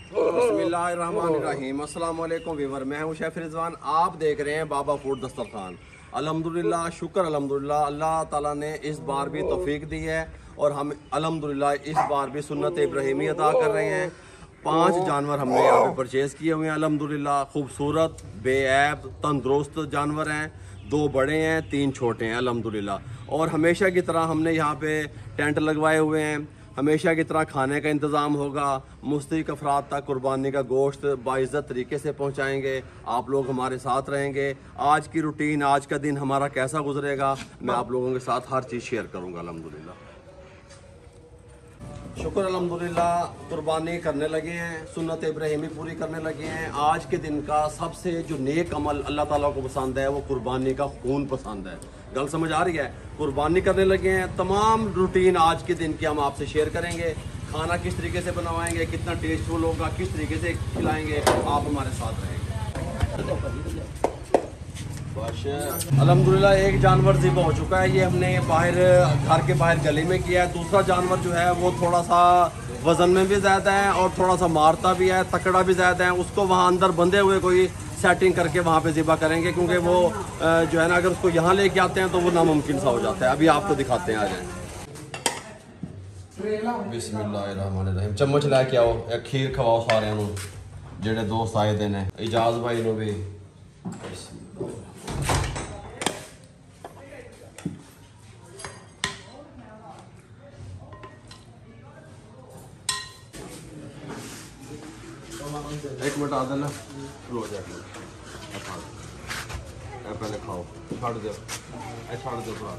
बिस्मिल्लाहिर्रहमानिर्रहीम। अस्सलाम वालेकुम व्यूअर, मैं हूं शेफ रिजवान। आप देख रहे हैं बाबा फूड दस्तरखान। अल्हम्दुलिल्लाह, शुक्र अल्हम्दुलिल्लाह, अल्लाह ताला ने इस बार भी तौफीक दी है और हम अल्हम्दुलिल्लाह इस बार भी सुन्नत इब्राहिमी अदा कर रहे हैं। 5 जानवर हमने यहाँ पे परचेज़ किए हुए हैं अल्हम्दुलिल्लाह। खूबसूरत, बेऐब, तंदुरुस्त जानवर हैं। 2 बड़े हैं, 3 छोटे हैं अल्हम्दुलिल्लाह। और हमेशा की तरह हमने यहाँ पे टेंट लगवाए हुए हैं। हमेशा की तरह खाने का इंतज़ाम होगा। मुस्तहिक अफराद तक कुर्बानी का गोश्त बाइज़्ज़त तरीके से पहुँचाएँगे। आप लोग हमारे साथ रहेंगे। आज की रूटीन, आज का दिन हमारा कैसा गुजरेगा, मैं आप लोगों के साथ हर चीज़ शेयर करूँगा अल्हम्दुलिल्लाह। शुक्र अल्हम्दुलिल्लाह, कुर्बानी करने लगे हैं, सुन्नत इब्राहिमी पूरी करने लगे हैं। आज के दिन का सबसे जो नेक अमल अल्लाह ताला को पसंद है वो कुर्बानी का खून पसंद है। गल समझ आ रही है? कुर्बानी करने लगे हैं। तमाम रूटीन आज के दिन की हम आपसे शेयर करेंगे। खाना किस तरीके से बनवाएंगे, कितना टेस्टफुल होगा, किस तरीके से खिलाएंगे, आप हमारे साथ रहेंगे। अल्हम्दुलिल्लाह एक जानवर ज़िबा हो चुका है। ये हमने बाहर, घर के बाहर गली में किया है। दूसरा जानवर जो है वो थोड़ा सा वज़न में भी ज़्यादा है और थोड़ा सा मारता भी है, तकड़ा भी ज़्यादा है। उसको वहाँ अंदर बंधे हुए कोई सेटिंग करके वहाँ पे ज़िबा करेंगे, क्योंकि वो जो है ना, अगर उसको यहाँ लेके आते हैं तो वो नामुमकिन सा हो जाता है। अभी आपको दिखाते हैं, आ जाए। बिस्मिल्लाहिर्रहमानिर्रहीम। चम्मच लेके आओ, एक खीर खवाओ सारे जेड़े दोस्त आए दिन है। इजाज़ भाई नो भी एक मिनट आदल रो जाए। पहले खाओ, छाड़ दो, छाड़ दो थोड़ा।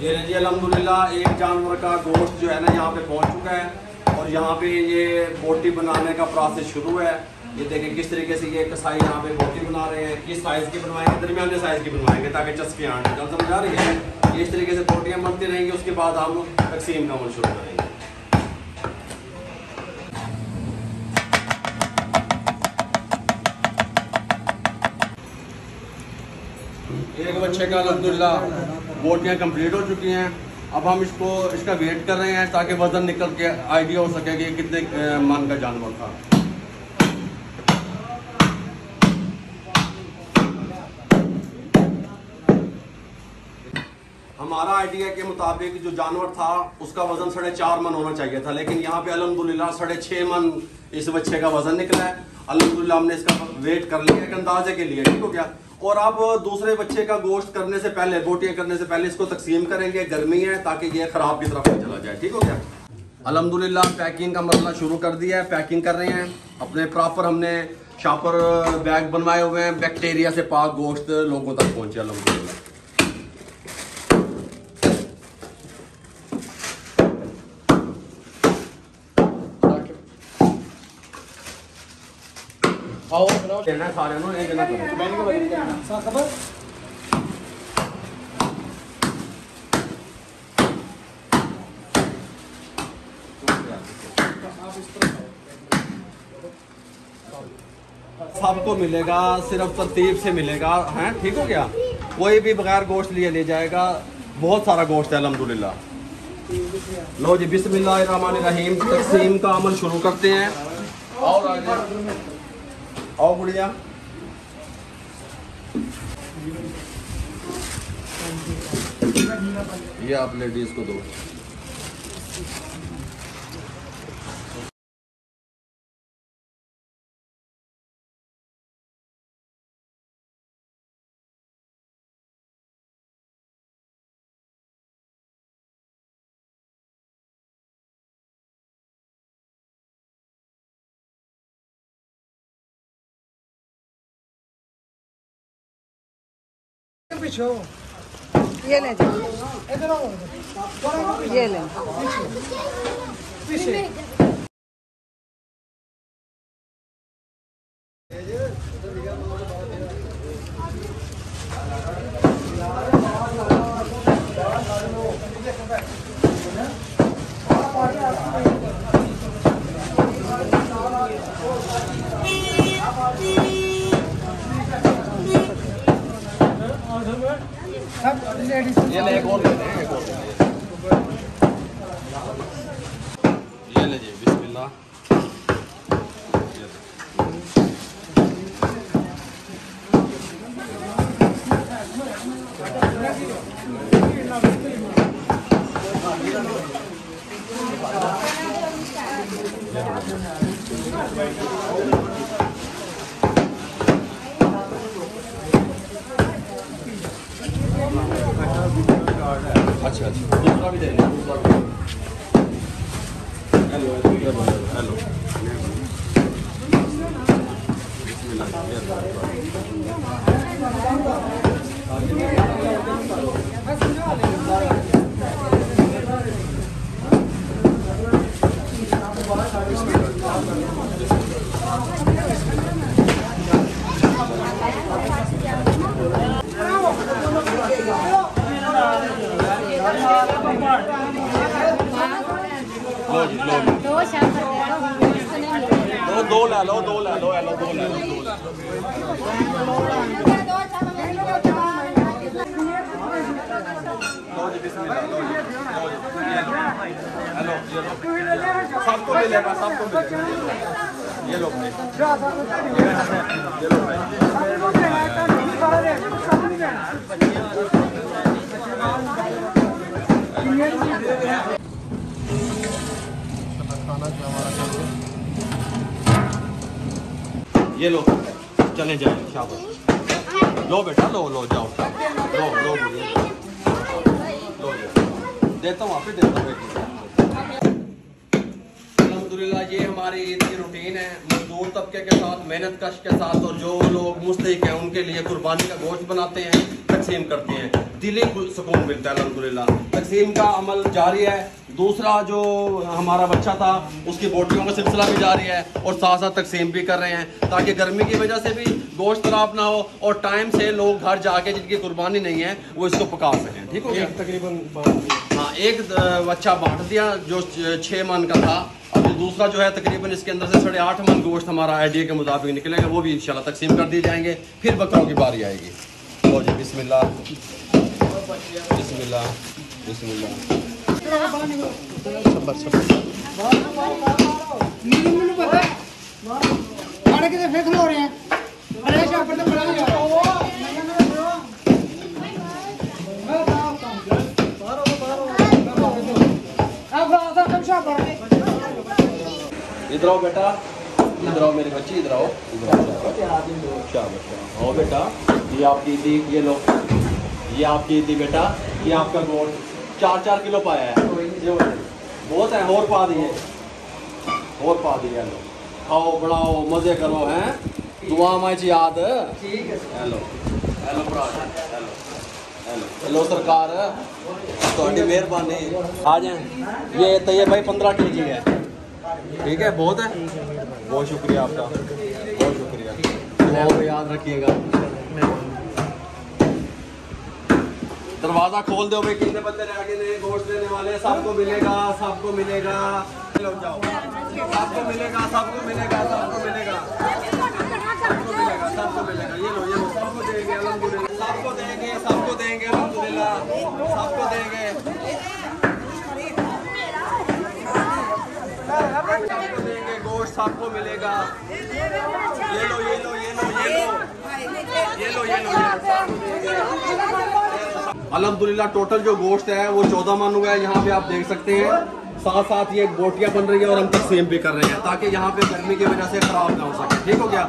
ये जी अल्हम्दुलिल्लाह एक जानवर का गोश्त जो है ना यहाँ पे पहुँच चुका है और यहाँ पे ये बोटी बनाने का प्रोसेस शुरू है। ये देखें किस तरीके से ये कसाई यहाँ पे बोटी बना रहे हैं। किस साइज़ की बनवाएंगे, दरमियाने साइज़ की बनवाएंगे ताकि चस्के आने। कल समझ आ रही है? ये इस तरीके से बोटियाँ बनती रहेंगी, उसके बाद हम तकसीम का अमल शुरू करेंगे। एक बच्चे का अल्हम्दुलिल्लाह बोटियाँ कंप्लीट हो चुकी हैं। अब हम इसका वेट कर रहे हैं ताकि वजन निकल के आइडिया हो सके कि कितने मन का जानवर था। हमारा आइडिया के मुताबिक जो जानवर था उसका वजन 4.5 मन होना चाहिए था, लेकिन यहाँ पे अल्हम्दुलिल्लाह 6.5 मन इस बच्चे का वजन निकला है। अल्हम्दुलिल्लाह हमने इसका वेट कर लिया एक अंदाजे के लिए, ठीक हो गया। और अब दूसरे बच्चे का गोश्त करने से पहले, बोटियां करने से पहले इसको तकसीम करेंगे। गर्मी है ताकि ये खराब की तरफ चला जाए, ठीक हो गया। अल्हम्दुलिल्लाह पैकिंग का मसला शुरू कर दिया है, पैकिंग कर रहे हैं अपने प्रॉपर। हमने शॉपर बैग बनवाए हुए हैं, बैक्टीरिया से पाक गोश्त लोगों तक पहुंचे अल्हम्दुलिल्लाह। सारे सबको मिलेगा, सिर्फ तरतीब से मिलेगा, हैं, ठीक हो गया। कोई भी बगैर गोश्त लिए ले जाएगा। बहुत सारा गोश्त है अल्हम्दुलिल्लाह। लो जी, बिस्मिल्लाहिर्रहमानिर्रहीम, तकसीम का अमल शुरू करते हैं। और आओ गुड़िया, ये आप लेडीज को दो। ये ले, ये ले। Thank you. सब लेडीज ये ले, एक और ले लें, एक और ले लें। ये ले जी, बिस्मिल्लाह। अच्छा अच्छा, दूसरा भी दे दें, दूसरा भी। हेलो हेलो, लो जी, लो लो। दो ला लो, दो ला लो, हेलो, दो ला लो, दो ला लो जी, बिस्मिल्लाह, लो जी, लो जी, ये लो, हेलो, ये लो, सबको मिलेगा, सबको मिलेगा, ये लो भाई, ये लो भाई। ये लो, चले जाए, शाबाश। लो बेटा, लो लो, जाओ, लो लो लो, देता हूँ, वापस देता हूँ। अल्हम्दुलिल्लाह, ये हमारी ईद की रूटीन है। मजदूर तबके के साथ, मेहनत कश के साथ, और जो लोग मुस्तहिक हैं उनके लिए कुर्बानी का गोश्त बनाते हैं, तकसीम करते हैं, दिली सुकून मिलता है। अल्हम्दुलिल्लाह, तकसीम का अमल जारी है। दूसरा जो हमारा बच्चा था, उसकी बोटियों का सिलसिला भी जारी है, और साथ साथ तकसीम भी कर रहे हैं, ताकि गर्मी की वजह से भी गोश्त खराब ना हो, और टाइम से लोग घर जाके जिनकी कुर्बानी नहीं है वो इसको पका सकें। ठीक हो गया? तकरीबन हाँ, एक बच्चा बांट दिया जो 6 मन का था। अब दूसरा जो है तकरीबन इसके अंदर से 8.5 मन गोश्त हमारा आइडिया के मुताबिक निकलेगा, वो भी इंशाल्लाह तकसीम कर दिए जाएंगे। फिर बकरों की बारी आएगी। लो जी, बिस्मिल्लाह बिस्मिल्लाह बिस्मिल्लाह। इधर आओ बेटा, इधर आओ मेरे बच्चे, इधर आओ, इधर आओ, शाबाश। आओ बेटा, ये आपकी ईदी, ये लो, ये आपकी ईदी बेटा, ये आपका गोश्त 4-4 किलो पाया है, बहुत है, और पा दिए, और पा दिए। लो, खाओ, बढ़ाओ, मजे करो, हैं, दुआ में याद। हेलो हेलो भरा, हेलो हेलो हेलो सरकार, थोड़ी मेहरबानी। आ जाए। ये तो ये भाई 15 kg है, ठीक है, बहुत है। बहुत शुक्रिया आपका, बहुत शुक्रिया, दुआओं में याद रखिएगा। दरवाजा खोल दो भाई, कितने बंदे रह गए गोश्त देने वाले, सबको मिलेगा, सबको मिलेगा। लो जाओ, सबको मिलेगा, सबको मिलेगा, सबको मिलेगा, सबको मिलेगा, सबको मिलेगा। ये लो, ये लो, सबको देंगे अल्हम्दुलिल्लाह, सबको देंगे, सबको देंगे अल्हम्दुलिल्लाह, सबको देंगे, सबको देंगे गोश्त, सबको मिलेगा। ये लो, ये लो, ये लो, ये लो, ये लो, ये लो, अल्हम्दुलिल्लाह टोटल जो गोश्त है वो 14 मन हुआ है। यहाँ पे आप देख सकते हैं, साथ साथ ये बोटियाँ बन रही है और हम तकसीम भी कर रहे हैं, ताकि यहाँ पे गर्मी की वजह से खराब ना हो सके। ठीक हो गया?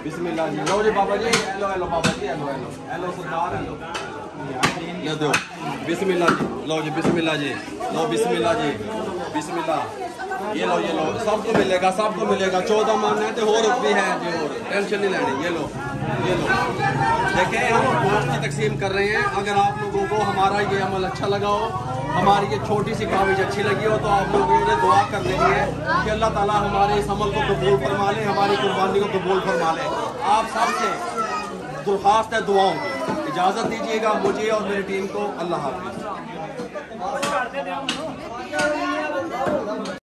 बिस्मिल्लाह जी। लो जी बाबा जी, हेलो हेलो बाबा जी, हेलो हेलो हेलो सरदार, हेलो ले दो, बिस्मिल्लाह जी। लो जी, बिस्मिल्लाह जी, लो बिस्मिल्लाह जी, बिस्मिल्लाह। ये लो, ये लो, सबको मिलेगा, सबको मिलेगा। 14 मन है तो और भी है जी, और टेंशन नहीं लेनी। ये लो, ये लो, देखें हम गोश्त की तकसीम कर रहे हैं। अगर आप लोगों को हमारा ये अमल अच्छा लगा हो, हमारी ये छोटी सी काविश अच्छी लगी हो, तो आप लोगों ने दुआ कर लेनी है कि अल्लाह ताला हमारे इस अमल को कबूल फरमा ले, हमारी कुर्बानी को कबूल फरमा ले। आप सबसे दरख्वास्त है दुआओं की। इजाज़त दीजिएगा मुझे और मेरी टीम को। अल्लाह हाफ़िज़।